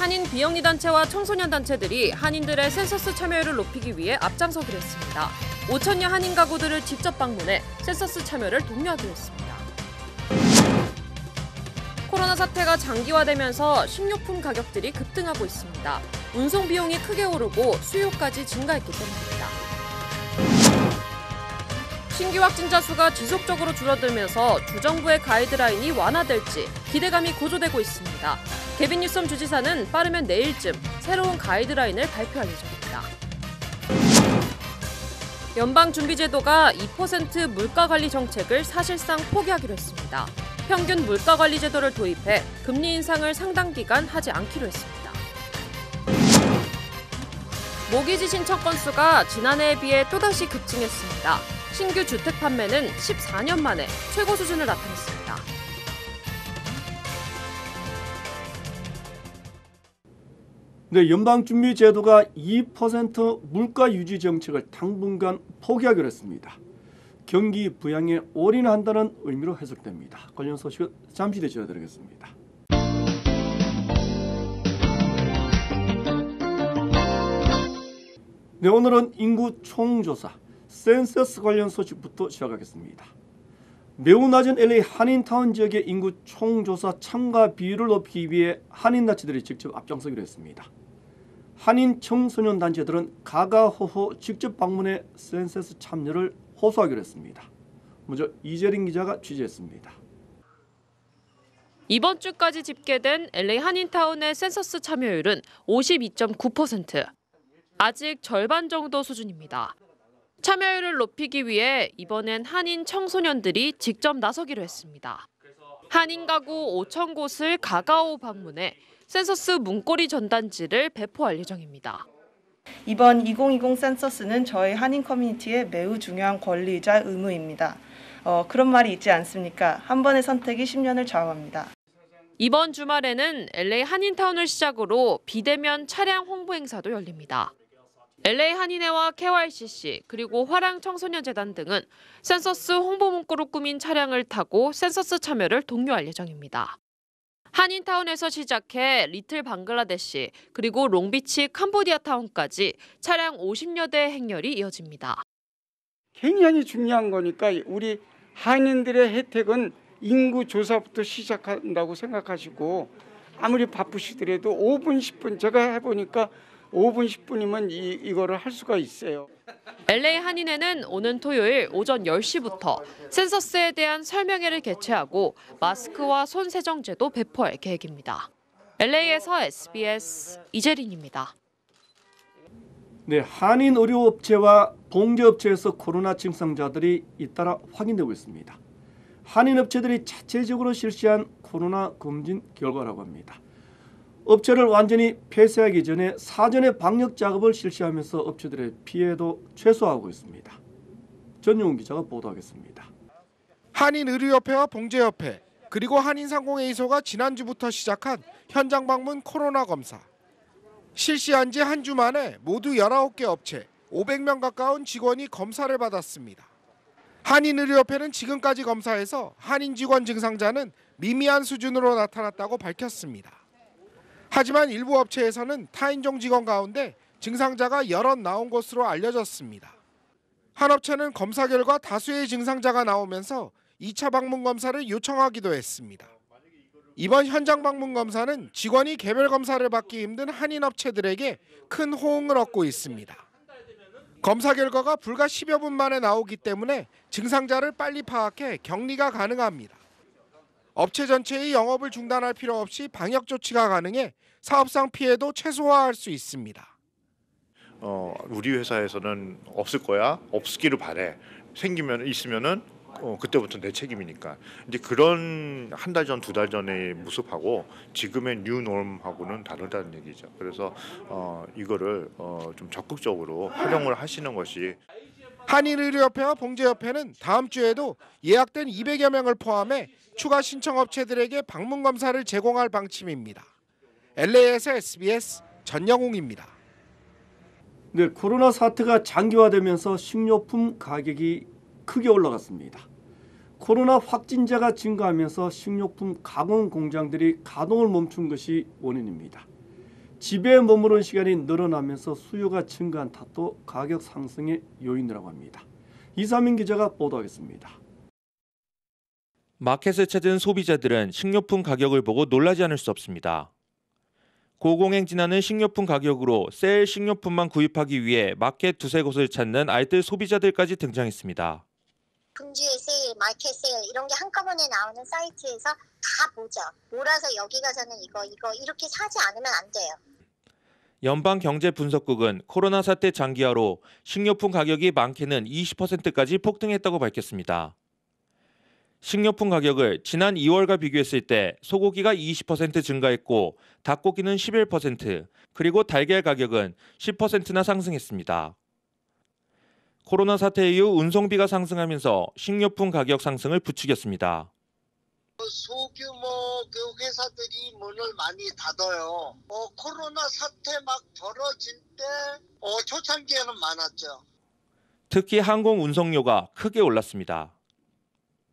한인 비영리단체와 청소년단체들이 한인들의 센서스 참여율을 높이기 위해 앞장서기로 했습니다. 5천여 한인 가구들을 직접 방문해 센서스 참여를 독려하기로 했습니다. 코로나 사태가 장기화되면서 식료품 가격들이 급등하고 있습니다. 운송 비용이 크게 오르고 수요까지 증가했기 때문입니다. 신규 확진자 수가 지속적으로 줄어들면서 주정부의 가이드라인이 완화될지 기대감이 고조되고 있습니다. 개빈 뉴섬 주지사는 빠르면 내일쯤 새로운 가이드라인을 발표할 예정입니다. 연방준비제도가 2% 물가관리 정책을 사실상 포기하기로 했습니다. 평균 물가관리 제도를 도입해 금리 인상을 상당 기간 하지 않기로 했습니다. 모기지 신청 건수가 지난해에 비해 또다시 급증했습니다. 신규 주택 판매는 14년 만에 최고 수준을 나타냈습니다. 네, 연방준비제도가 2% 물가 유지 정책을 당분간 포기하기로 했습니다. 경기 부양에 올인한다는 의미로 해석됩니다. 관련 소식은 잠시 뒤에 전해드리겠습니다. 네, 오늘은 인구 총조사, 센서스 관련 소식부터 시작하겠습니다. 매우 낮은 LA 한인타운 지역의 인구 총조사 참가 비율을 높이기 위해 한인단체들이 직접 앞장서기로 했습니다. 한인 청소년 단체들은 가가호호 직접 방문해 센서스 참여를 호소하기로 했습니다. 먼저 이재린 기자가 취재했습니다. 이번 주까지 집계된 LA 한인타운의 센서스 참여율은 52.9%. 아직 절반 정도 수준입니다. 참여율을 높이기 위해 이번엔 한인 청소년들이 직접 나서기로 했습니다. 한인 가구 5천 곳을 가가오 방문해 센서스 문고리 전단지를 배포할 예정입니다. 이번 2020 센서스는 저희 한인 커뮤니티의 매우 중요한 권리이자 의무입니다. 그런 말이 있지 않습니까? 한 번의 선택이 10년을 좌우합니다. 이번 주말에는 LA 한인타운을 시작으로 비대면 차량 홍보 행사도 열립니다. LA 한인회와 KYCC 그리고 화랑 청소년재단 등은 센서스 홍보 문구로 꾸민 차량을 타고 센서스 참여를 독려할 예정입니다. 한인타운에서 시작해 리틀 방글라데시 그리고 롱비치 캄보디아타운까지 차량 50여 대 행렬이 이어집니다. 굉장히 중요한 거니까 우리 한인들의 혜택은 인구 조사부터 시작한다고 생각하시고 아무리 바쁘시더라도 5분, 10분 제가 해보니까 5분, 10분이면 이거를 할 수가 있어요. LA 한인회는 오는 토요일 오전 10시부터 센서스에 대한 설명회를 개최하고 마스크와 손 세정제도 배포할 계획입니다. LA에서 SBS 이재린입니다. 네, 한인 의료업체와 봉제업체에서 코로나 증상자들이 잇따라 확인되고 있습니다. 한인 업체들이 자체적으로 실시한 코로나 검진 결과라고 합니다. 업체를 완전히 폐쇄하기 전에 사전에 방역 작업을 실시하면서 업체들의 피해도 최소화하고 있습니다. 전용훈 기자가 보도하겠습니다. 한인의료협회와 봉제협회 그리고 한인상공회의소가 지난주부터 시작한 현장 방문 코로나 검사. 실시한 지 한 주 만에 모두 19개 업체 500명 가까운 직원이 검사를 받았습니다. 한인의료협회는 지금까지 검사에서 한인 직원 증상자는 미미한 수준으로 나타났다고 밝혔습니다. 하지만 일부 업체에서는 타인종 직원 가운데 증상자가 여럿 나온 것으로 알려졌습니다. 한 업체는 검사 결과 다수의 증상자가 나오면서 2차 방문 검사를 요청하기도 했습니다. 이번 현장 방문 검사는 직원이 개별 검사를 받기 힘든 한인 업체들에게 큰 호응을 얻고 있습니다. 검사 결과가 불과 10여 분 만에 나오기 때문에 증상자를 빨리 파악해 격리가 가능합니다. 업체 전체의 영업을 중단할 필요 없이 방역 조치가 가능해 사업상 피해도 최소화할 수 있습니다. 우리 회사에서는 없을 거야. 없기를 바래. 생기면 있으면은 그때부터 내 책임이니까. 이제 그런 한 달 전, 2달 전의 모습하고 지금의 뉴노멀하고는 다르다는 얘기죠. 그래서 이거를 좀 적극적으로 활용을 하시는 것이. 한인의료협회와 봉제협회는 다음 주에도 예약된 200여 명을 포함해 추가 신청 업체들에게 방문 검사를 제공할 방침입니다. LA에서 SBS 전영웅입니다. 네, 코로나 사태가 장기화되면서 식료품 가격이 크게 올라갔습니다. 코로나 확진자가 증가하면서 식료품 가공 공장들이 가동을 멈춘 것이 원인입니다. 집에 머무른 시간이 늘어나면서 수요가 증가한 탓도 가격 상승의 요인이라고 합니다. 이사민 기자가 보도하겠습니다. 마켓을 찾은 소비자들은 식료품 가격을 보고 놀라지 않을 수 없습니다. 고공행진하는 식료품 가격으로 세일 식료품만 구입하기 위해 마켓 두세 곳을 찾는 알뜰 소비자들까지 등장했습니다. 분주의 세일, 마켓 세일 이런 게 한꺼번에 나오는 사이트에서 다 보죠. 몰아서 여기 가서는 이거 이렇게 사지 않으면 안 돼요. 연방경제분석국은 코로나 사태 장기화로 식료품 가격이 많게는 20%까지 폭등했다고 밝혔습니다. 식료품 가격을 지난 2월과 비교했을 때 소고기가 20% 증가했고 닭고기는 11%, 그리고 달걀 가격은 10%나 상승했습니다. 코로나 사태 이후 운송비가 상승하면서 식료품 가격 상승을 부추겼습니다. 소규모 회사들이 문을 많이 닫아요. 코로나 사태 막 벌어질 때 초창기에는 많았죠. 특히 항공 운송료가 크게 올랐습니다.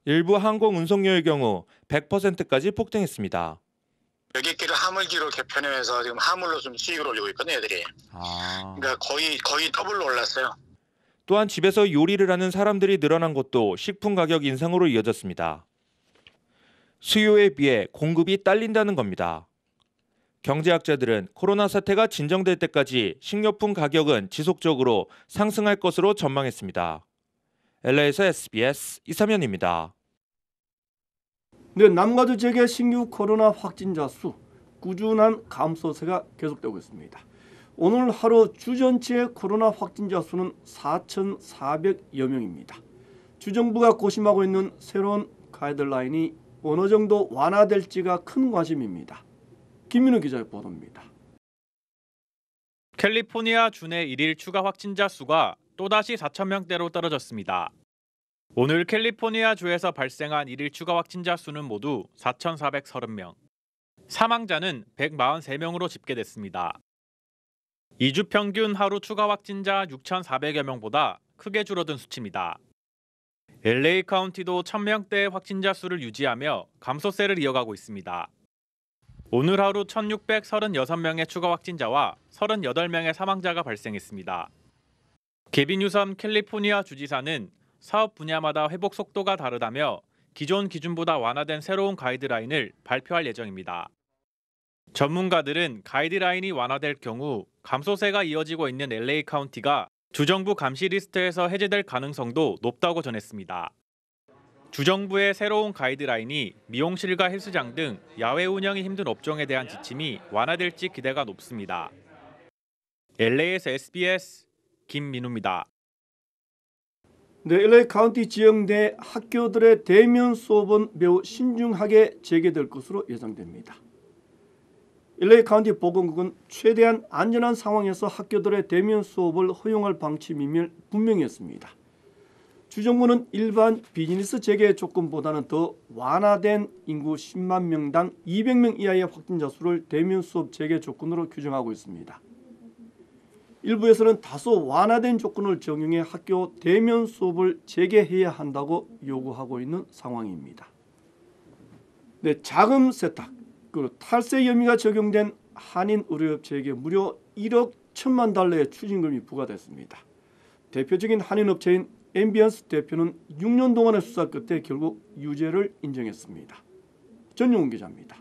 일부 항공 운송료의 경우 100%까지 폭등했습니다. 여객기를 화물기로 개편해서 지금 화물로 좀 수익을 올리고 있거든요, 애들이. 그러니까 거의 더블로 올랐어요. 또한 집에서 요리를 하는 사람들이 늘어난 것도 식품 가격 인상으로 이어졌습니다. 수요에 비해 공급이 딸린다는 겁니다. 경제학자들은 코로나 사태가 진정될 때까지 식료품 가격은 지속적으로 상승할 것으로 전망했습니다. LA에서 SBS 이삼현입니다. 네, 남가주 지역의 신규 코로나 확진자 수 꾸준한 감소세가 계속되고 있습니다. 오늘 하루 주 전체의 코로나 확진자 수는 4,400여 명입니다. 주정부가 고심하고 있는 새로운 가이드라인이 어느 정도 완화될지가 큰 관심입니다. 김민우 기자의 보도입니다. 캘리포니아 주내 1일 추가 확진자 수가 또다시 4,000명대로 떨어졌습니다. 오늘 캘리포니아 주에서 발생한 1일 추가 확진자 수는 모두 4,430명. 사망자는 143명으로 집계됐습니다. 2주 평균 하루 추가 확진자 6,400여 명보다 크게 줄어든 수치입니다. LA 카운티도 1,000명대의 확진자 수를 유지하며 감소세를 이어가고 있습니다. 오늘 하루 1,636명의 추가 확진자와 38명의 사망자가 발생했습니다. 게빈 뉴섬 캘리포니아 주지사는 사업 분야마다 회복 속도가 다르다며 기존 기준보다 완화된 새로운 가이드라인을 발표할 예정입니다. 전문가들은 가이드라인이 완화될 경우 감소세가 이어지고 있는 LA 카운티가 주정부 감시 리스트에서 해제될 가능성도 높다고 전했습니다. 주정부의 새로운 가이드라인이 미용실과 헬스장 등 야외 운영이 힘든 업종에 대한 지침이 완화될지 기대가 높습니다. LA에서 SBS 김민우입니다. 네, LA 카운티 지역 내 학교들의 대면 수업은 매우 신중하게 재개될 것으로 예상됩니다. LA 카운티 보건국은 최대한 안전한 상황에서 학교들의 대면 수업을 허용할 방침임을 분명히 했습니다. 주정부는 일반 비즈니스 재개 조건보다는 더 완화된 인구 10만 명당 200명 이하의 확진자 수를 대면 수업 재개 조건으로 규정하고 있습니다. 일부에서는 다소 완화된 조건을 적용해 학교 대면 수업을 재개해야 한다고 요구하고 있는 상황입니다. 네, 자금 세탁, 그리고 탈세 혐의가 적용된 한인 의료업체에게 무려 1억 1천만 달러의 추징금이 부과됐습니다. 대표적인 한인 업체인 앰비언스 대표는 6년 동안의 수사 끝에 결국 유죄를 인정했습니다. 전용훈 기자입니다.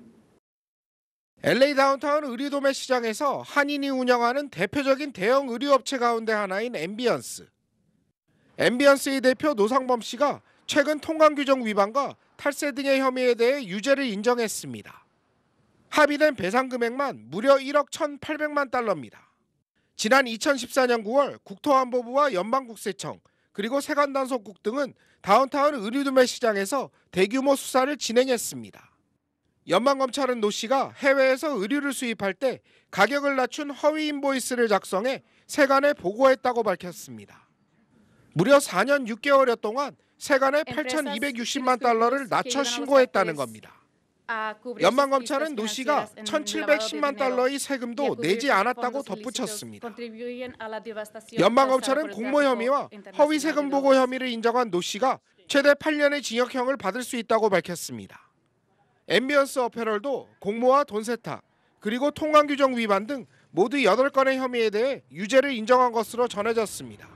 LA 다운타운 의류도매 시장에서 한인이 운영하는 대표적인 대형 의류업체 가운데 하나인 앰비언스. 앰비언스의 대표 노상범 씨가 최근 통관규정 위반과 탈세 등의 혐의에 대해 유죄를 인정했습니다. 합의된 배상 금액만 무려 1억 1,800만 달러입니다. 지난 2014년 9월 국토안보부와 연방국세청 그리고 세관단속국 등은 다운타운 의류도매 시장에서 대규모 수사를 진행했습니다. 연방검찰은 노 씨가 해외에서 의류를 수입할 때 가격을 낮춘 허위 인보이스를 작성해 세관에 보고했다고 밝혔습니다. 무려 4년 6개월여 동안 세관에 8,260만 달러를 낮춰 신고했다는 겁니다. 연방검찰은 노 씨가 1,710만 달러의 세금도 내지 않았다고 덧붙였습니다. 연방검찰은 공모 혐의와 허위 세금 보고 혐의를 인정한 노 씨가 최대 8년의 징역형을 받을 수 있다고 밝혔습니다. 앰비언스 어페럴도 공모와 돈 세탁, 그리고 통관 규정 위반 등 모두 8건의 혐의에 대해 유죄를 인정한 것으로 전해졌습니다.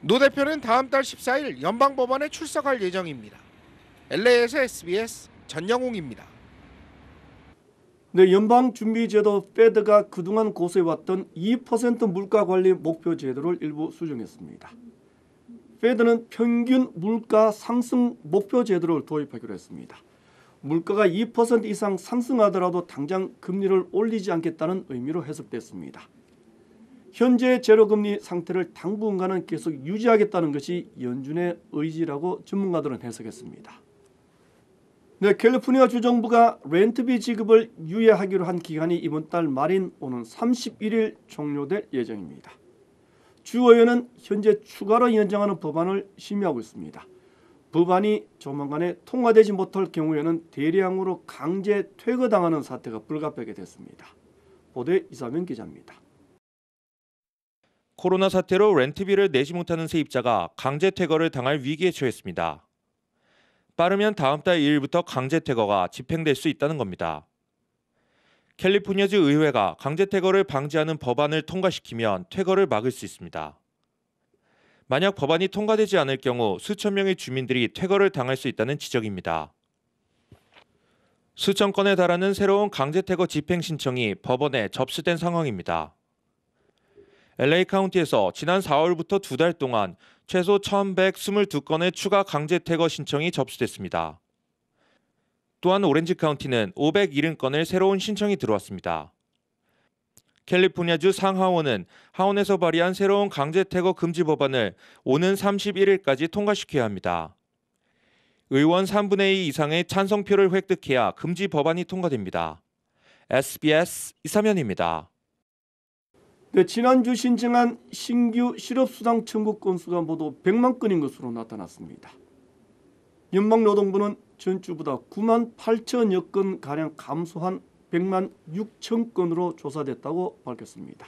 노 대표는 다음 달 14일 연방법원에 출석할 예정입니다. LA에서 SBS 전영웅입니다. 네, 연방준비제도 페드가 그동안 고수해왔던 2% 물가관리 목표 제도를 일부 수정했습니다. 페드는 평균 물가 상승 목표 제도를 도입하기로 했습니다. 물가가 2% 이상 상승하더라도 당장 금리를 올리지 않겠다는 의미로 해석됐습니다. 현재 제로금리 상태를 당분간은 계속 유지하겠다는 것이 연준의 의지라고 전문가들은 해석했습니다. 네, 캘리포니아 주정부가 렌트비 지급을 유예하기로 한 기간이 이번 달 말인 오는 31일 종료될 예정입니다. 주의회는 현재 추가로 연장하는 법안을 심의하고 있습니다. 법안이 조만간에 통과되지 못할 경우에는 대량으로 강제 퇴거당하는 사태가 불가피하게 됐습니다. 보도에 이사명 기자입니다. 코로나 사태로 렌트비를 내지 못하는 세입자가 강제 퇴거를 당할 위기에 처했습니다. 빠르면 다음 달 2일부터 강제 퇴거가 집행될 수 있다는 겁니다. 캘리포니아주 의회가 강제 퇴거를 방지하는 법안을 통과시키면 퇴거를 막을 수 있습니다. 만약 법안이 통과되지 않을 경우 수천 명의 주민들이 퇴거를 당할 수 있다는 지적입니다. 수천 건에 달하는 새로운 강제 퇴거 집행 신청이 법원에 접수된 상황입니다. LA 카운티에서 지난 4월부터 2달 동안 최소 1,122건의 추가 강제 퇴거 신청이 접수됐습니다. 또한 오렌지 카운티는 570건의 새로운 신청이 들어왔습니다. 캘리포니아주 상하원은 하원에서 발의한 새로운 강제 퇴거 금지 법안을 오는 31일까지 통과시켜야 합니다. 의원 3분의 2 이상의 찬성표를 획득해야 금지 법안이 통과됩니다. SBS 이사면입니다. 네, 지난주 신청한 신규 실업수당 청구 건수가 모두 100만 건인 것으로 나타났습니다. 연방노동부는 전주보다 9만 8천여 건가량 감소한 100만 6천 건으로 조사됐다고 밝혔습니다.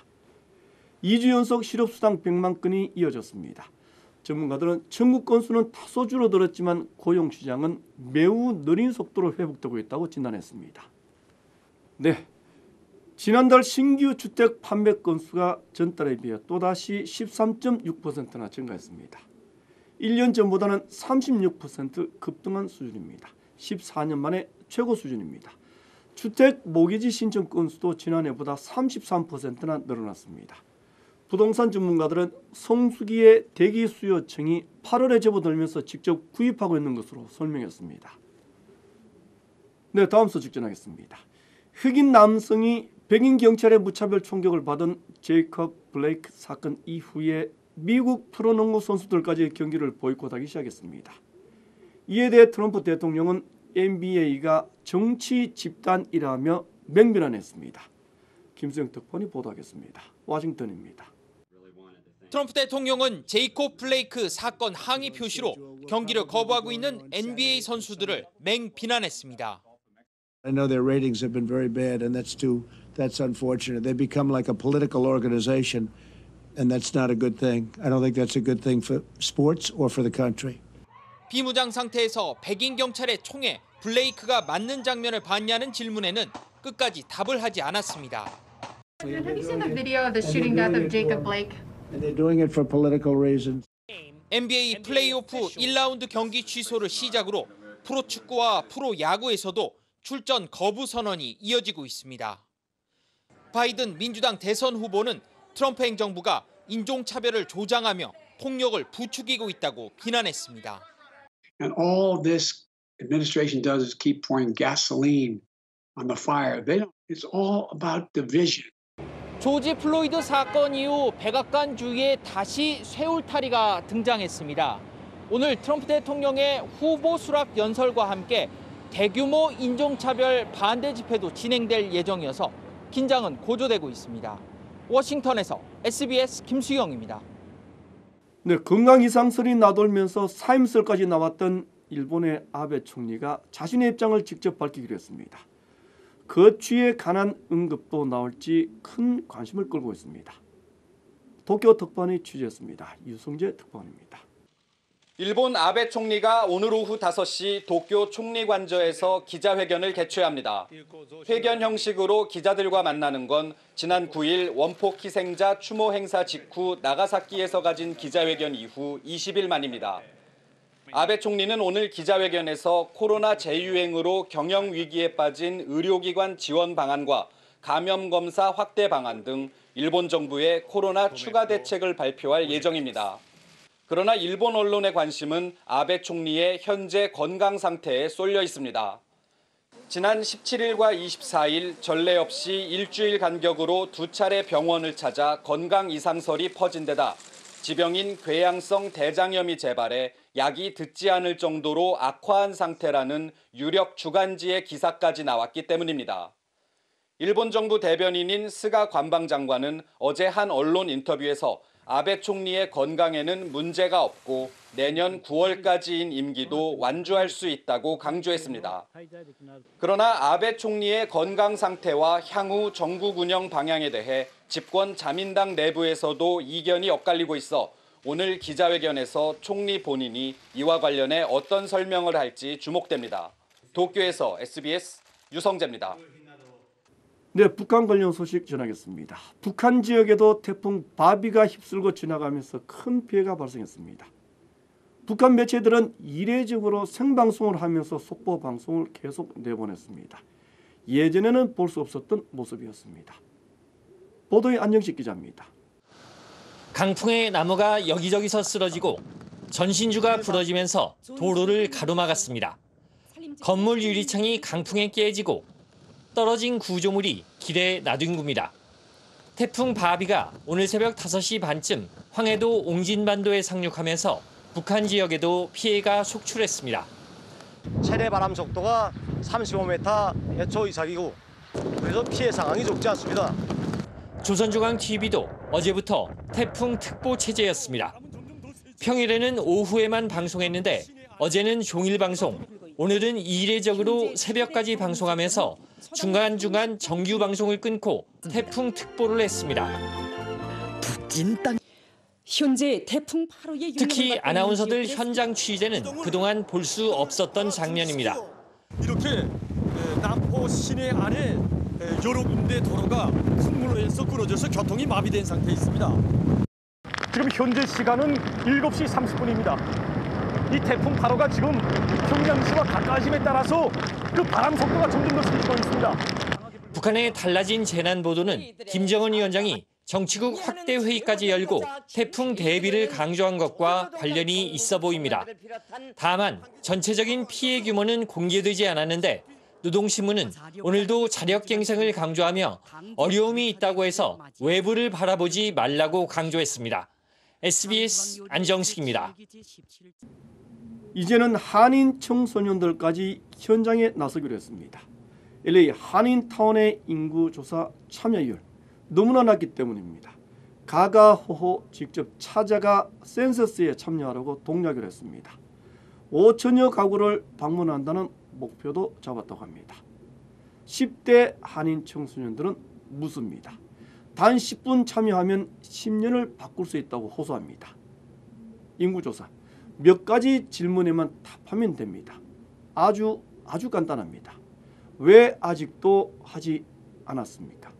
2주 연속 실업수당 100만 건이 이어졌습니다. 전문가들은 청구 건수는 다소 줄어들었지만 고용시장은 매우 느린 속도로 회복되고 있다고 진단했습니다. 네, 지난달 신규 주택 판매 건수가 전달에 비해 또다시 13.6%나 증가했습니다. 1년 전보다는 36% 급등한 수준입니다. 14년 만에 최고 수준입니다. 주택 모기지 신청 건수도 지난해보다 33%나 늘어났습니다. 부동산 전문가들은 성수기의 대기 수요층이 8월에 접어들면서 직접 구입하고 있는 것으로 설명했습니다. 네, 다음 소식 전하겠습니다. 흑인 남성이 백인 경찰의 무차별 총격을 받은 제이콥 블레이크 사건 이후에 미국 프로농구 선수들까지 경기를 보이콧하기 시작했습니다. 이에 대해 트럼프 대통령은 NBA가 정치 집단이라며 맹비난했습니다. 김수영 특파원이 보도하겠습니다. 워싱턴입니다. 트럼프 대통령은 제이콥 블레이크 사건 항의 표시로 경기를 거부하고 있는 NBA 선수들을 맹비난했습니다. I know their ratings have been very bad, and that's unfortunate. They become like a political organization, and that's not a good thing. I don't think that's a good thing for sports or for the country. 비무장 상태에서 백인 경찰의 총에 블레이크가 맞는 장면을 봤냐는 질문에는 끝까지 답을 하지 않았습니다. Have you seen the video of the shooting death of Jacob Blake? And they're doing it for political reasons. NBA 플레이오프 1라운드 경기 취소를 시작으로 프로축구와 프로야구에서도 출전 거부 선언이 이어지고 있습니다. 바이든 민주당 대선 후보는 트럼프 행정부가 인종차별을 조장하며 폭력을 부추기고 있다고 비난했습니다. And all this administration does is keep pouring gasoline on the fire. It's all about division. 조지 플로이드 사건 이후 백악관 주위에 다시 쇠울타리가 등장했습니다. 오늘 트럼프 대통령의 후보 수락 연설과 함께 대규모 인종차별 반대 집회도 진행될 예정이어서 긴장은 고조되고 있습니다. 워싱턴에서 SBS 김수영입니다. 네, 건강 이상설이 나돌면서 사임설까지 나왔던 일본의 아베 총리가 자신의 입장을 직접 밝히기로 했습니다. 거취에 관한 언급도 나올지 큰 관심을 끌고 있습니다. 도쿄 특파원이 취재했습니다. 유성재 특파원입니다. 일본 아베 총리가 오늘 오후 5시 도쿄 총리관저에서 기자회견을 개최합니다. 회견 형식으로 기자들과 만나는 건 지난 9일 원폭 희생자 추모 행사 직후 나가사키에서 가진 기자회견 이후 20일 만입니다. 아베 총리는 오늘 기자회견에서 코로나 재유행으로 경영 위기에 빠진 의료기관 지원 방안과 감염 검사 확대 방안 등 일본 정부의 코로나 추가 대책을 발표할 예정입니다. 그러나 일본 언론의 관심은 아베 총리의 현재 건강 상태에 쏠려 있습니다. 지난 17일과 24일 전례 없이 일주일 간격으로 2차례 병원을 찾아 건강 이상설이 퍼진 데다 지병인 궤양성 대장염이 재발해 약이 듣지 않을 정도로 악화한 상태라는 유력 주간지의 기사까지 나왔기 때문입니다. 일본 정부 대변인인 스가 관방장관은 어제 한 언론 인터뷰에서 아베 총리의 건강에는 문제가 없고 내년 9월까지인 임기도 완주할 수 있다고 강조했습니다. 그러나 아베 총리의 건강 상태와 향후 정국 운영 방향에 대해 집권 자민당 내부에서도 이견이 엇갈리고 있어 오늘 기자회견에서 총리 본인이 이와 관련해 어떤 설명을 할지 주목됩니다. 도쿄에서 SBS 유성재입니다. 네, 북한 관련 소식 전하겠습니다. 북한 지역에도 태풍 바비가 휩쓸고 지나가면서 큰 피해가 발생했습니다. 북한 매체들은 이례적으로 생방송을 하면서 속보 방송을 계속 내보냈습니다. 예전에는 볼 수 없었던 모습이었습니다. 보도의 안정식 기자입니다. 강풍에 나무가 여기저기서 쓰러지고 전신주가 부러지면서 도로를 가로막았습니다. 건물 유리창이 강풍에 깨지고 떨어진 구조물이 길에 나뒹굽니다. 태풍 바비가 오늘 새벽 5시 반쯤 황해도 옹진반도에 상륙하면서 북한 지역에도 피해가 속출했습니다. 최대 바람 속도가 35m 해초 이상이고 그래서 피해 상황이 적지 않습니다. 조선중앙TV도 어제부터 태풍 특보 체제였습니다. 평일에는 오후에만 방송했는데 어제는 종일 방송, 오늘은 이례적으로 새벽까지 방송하면서 중간중간 정규 방송을 끊고 태풍 특보를 했습니다. 북진 땅 현재 태풍 8호의 특히 아나운서들 현장 취재는 그동안 볼 수 없었던 장면입니다. 이렇게 남포 시내 안에 여러 군데 도로가 큰 물로 인해서 끊어져서 교통이 마비된 상태에 있습니다. 지금 현재 시간은 7시 30분입니다. 이 태풍 8호가 지금 평양시와 가까워짐에 따라서 그 바람 속도가 점점 더 세지고 있습니다. 북한의 달라진 재난 보도는 김정은 위원장이 정치국 확대 회의까지 열고 태풍 대비를 강조한 것과 관련이 있어 보입니다. 다만 전체적인 피해 규모는 공개되지 않았는데 노동신문은 오늘도 자력갱생을 강조하며 어려움이 있다고 해서 외부를 바라보지 말라고 강조했습니다. SBS 안정식입니다. 이제는 한인 청소년들까지 현장에 나서기로 했습니다. LA 한인타운의 인구 조사 참여율 너무나 낮기 때문입니다. 가가호호 직접 찾아가 센서스에 참여하려고 동약을 했습니다. 5천여 가구를 방문한다는 목표도 잡았다고 합니다. 10대 한인 청소년들은 묻습니다. 단 10분 참여하면 10년을 바꿀 수 있다고 호소합니다. 인구조사 몇 가지 질문에만 답하면 됩니다. 아주 간단합니다. 왜 아직도 하지 않았습니까?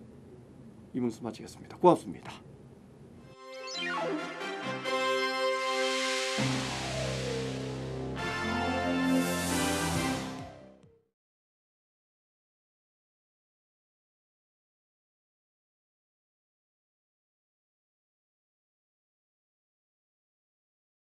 이 문서 마치겠습니다. 고맙습니다.